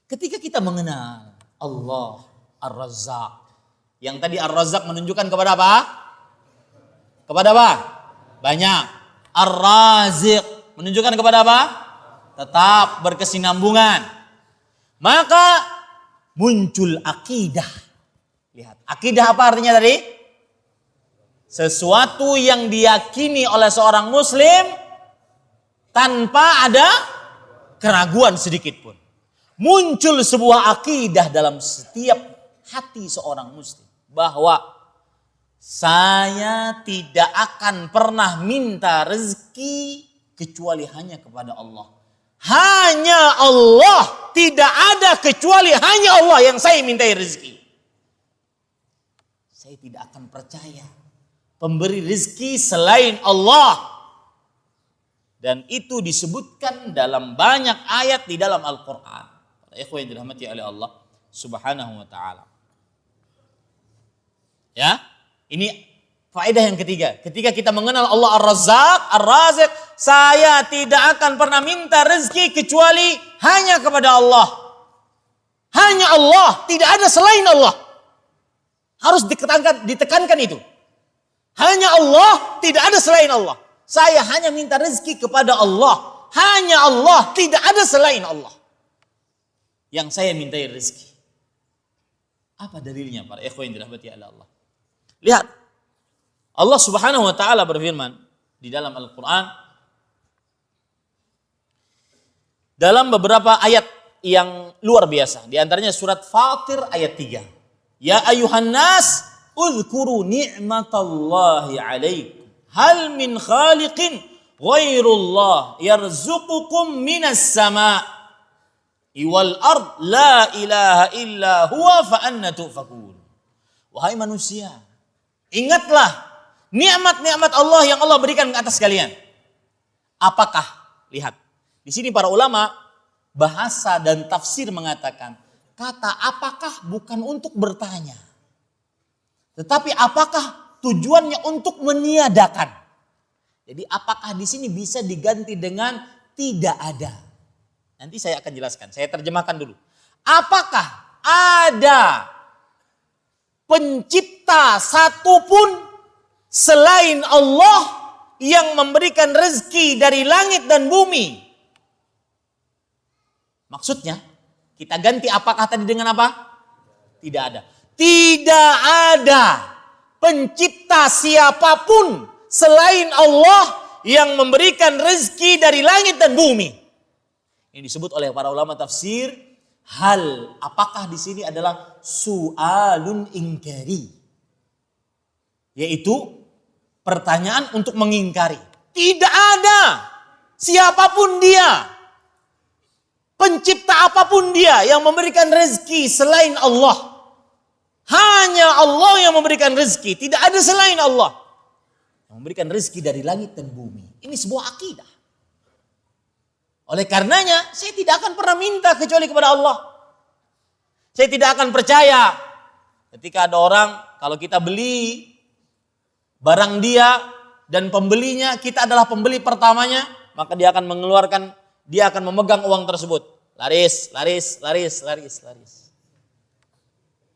Ketika kita mengenal Allah Ar-Razzaq, yang tadi Ar-Razzaq menunjukkan kepada apa? Kepada apa? Banyak. Ar-Raziq menunjukkan kepada apa? Tetap berkesinambungan. Maka muncul akidah. Lihat, akidah apa artinya tadi? Sesuatu yang diyakini oleh seorang muslim tanpa ada keraguan sedikit pun. Muncul sebuah akidah dalam setiap hati seorang muslim bahwa saya tidak akan pernah minta rezeki kecuali hanya kepada Allah. Hanya Allah, tidak ada kecuali hanya Allah yang saya mintai rezeki. Saya tidak akan percaya pemberi rezeki selain Allah. Dan itu disebutkan dalam banyak ayat di dalam Al-Quran. Ikhwan yang dirahmati oleh Allah Subhanahu wa ta'ala. Ya, ini faedah yang ketiga. Ketika kita mengenal Allah Ar-Razzaq, Ar-Raziq, saya tidak akan pernah minta rezeki kecuali hanya kepada Allah. Hanya Allah, tidak ada selain Allah. Harus ditekankan itu. Hanya Allah, tidak ada selain Allah. Saya hanya minta rezeki kepada Allah. Hanya Allah, tidak ada selain Allah yang saya mintai rezeki. Apa dalilnya para ikhwan yang dirahmati oleh Allah? Lihat, Allah Subhanahu wa taala berfirman di dalam Al-Qur'an dalam beberapa ayat yang luar biasa. Di antaranya surat Fatir ayat 3. Ya ayuhan nas, uzkuru ni'matallahi 'alaikum. Hal min khaliqin ghairullah yarzuqukum minas sama' wal ard la ilaha illa huwa fa anna tufakun. Wahai manusia, ingatlah nikmat-nikmat Allah yang Allah berikan ke atas kalian. Apakah, lihat, di sini para ulama bahasa dan tafsir mengatakan kata apakah bukan untuk bertanya, tetapi apakah tujuannya untuk meniadakan. Jadi apakah di sini bisa diganti dengan tidak ada. Nanti saya akan jelaskan, saya terjemahkan dulu. Apakah ada pencipta satupun selain Allah yang memberikan rezeki dari langit dan bumi? Maksudnya, kita ganti apakah tadi dengan apa? Tidak ada. Tidak ada pencipta siapapun selain Allah yang memberikan rezeki dari langit dan bumi. Ini disebut oleh para ulama tafsir, hal apakah di sini adalah su'alun ingkari. Yaitu pertanyaan untuk mengingkari. Tidak ada siapapun dia, pencipta apapun dia yang memberikan rezeki selain Allah. Hanya Allah yang memberikan rezeki, tidak ada selain Allah yang memberikan rezeki dari langit dan bumi. Ini sebuah akidah. Oleh karenanya, saya tidak akan pernah minta kecuali kepada Allah. Saya tidak akan percaya ketika ada orang, kalau kita beli barang dia dan pembelinya, kita adalah pembeli pertamanya, maka dia akan mengeluarkan, dia akan memegang uang tersebut. Laris, laris, laris, laris, laris.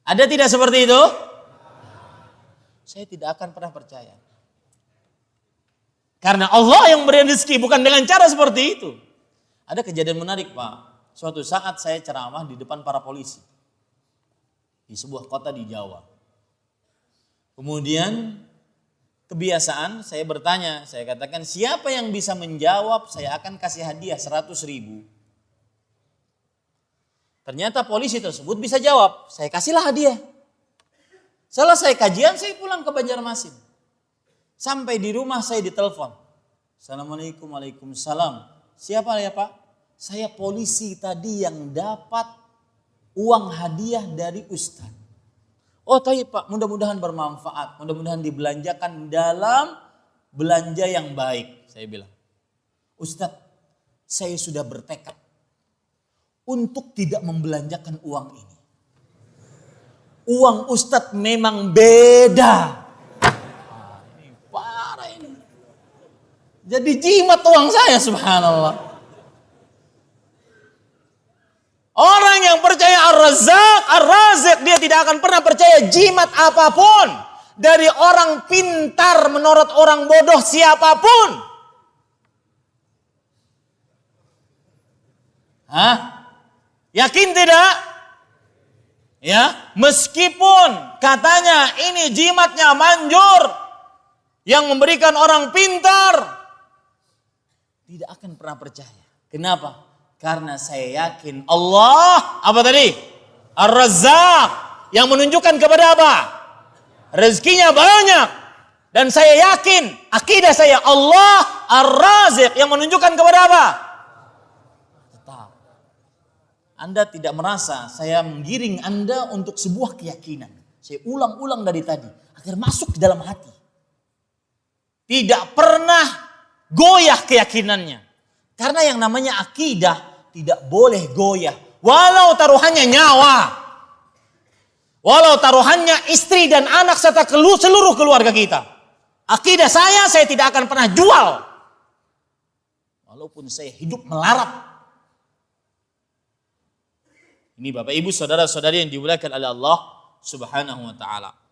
Ada tidak seperti itu? Saya tidak akan pernah percaya. Karena Allah yang memberi rezeki, bukan dengan cara seperti itu. Ada kejadian menarik, Pak. Suatu saat saya ceramah di depan para polisi di sebuah kota di Jawa. Kemudian kebiasaan saya bertanya, saya katakan siapa yang bisa menjawab saya akan kasih hadiah 100.000. Ternyata polisi tersebut bisa jawab, saya kasihlah hadiah. Selesai kajian saya pulang ke Banjarmasin. Sampai di rumah saya ditelepon. Assalamualaikum, waalaikumsalam. Siapa ya Pak? Saya polisi tadi yang dapat uang hadiah dari Ustaz. Oh tapi Pak, mudah-mudahan bermanfaat. Mudah-mudahan dibelanjakan dalam belanja yang baik. Saya bilang, Ustaz, saya sudah bertekad untuk tidak membelanjakan uang ini. Uang Ustaz memang beda. Ini parah ini. Jadi jimat uang saya, subhanallah. Orang yang tidak akan pernah percaya jimat apapun dari orang pintar menurut orang bodoh siapapun. Hah? Yakin tidak? Ya, meskipun katanya ini jimatnya manjur yang memberikan orang pintar, tidak akan pernah percaya. Kenapa? Karena saya yakin Allah apa tadi? Ar-Razzaq, yang menunjukkan kepada apa? Rezekinya banyak. Dan saya yakin akidah saya Allah Ar-Razzaq, yang menunjukkan kepada apa? Tetap. Anda tidak merasa saya menggiring Anda untuk sebuah keyakinan. Saya ulang-ulang dari tadi agar masuk ke dalam hati. Tidak pernah goyah keyakinannya. Karena yang namanya akidah tidak boleh goyah. Walau taruhannya nyawa. Walau taruhannya istri dan anak serta seluruh keluarga kita. Akidah saya tidak akan pernah jual. Walaupun saya hidup melarat. Ini Bapak Ibu saudara-saudari yang dimuliakan oleh Allah Subhanahu wa taala.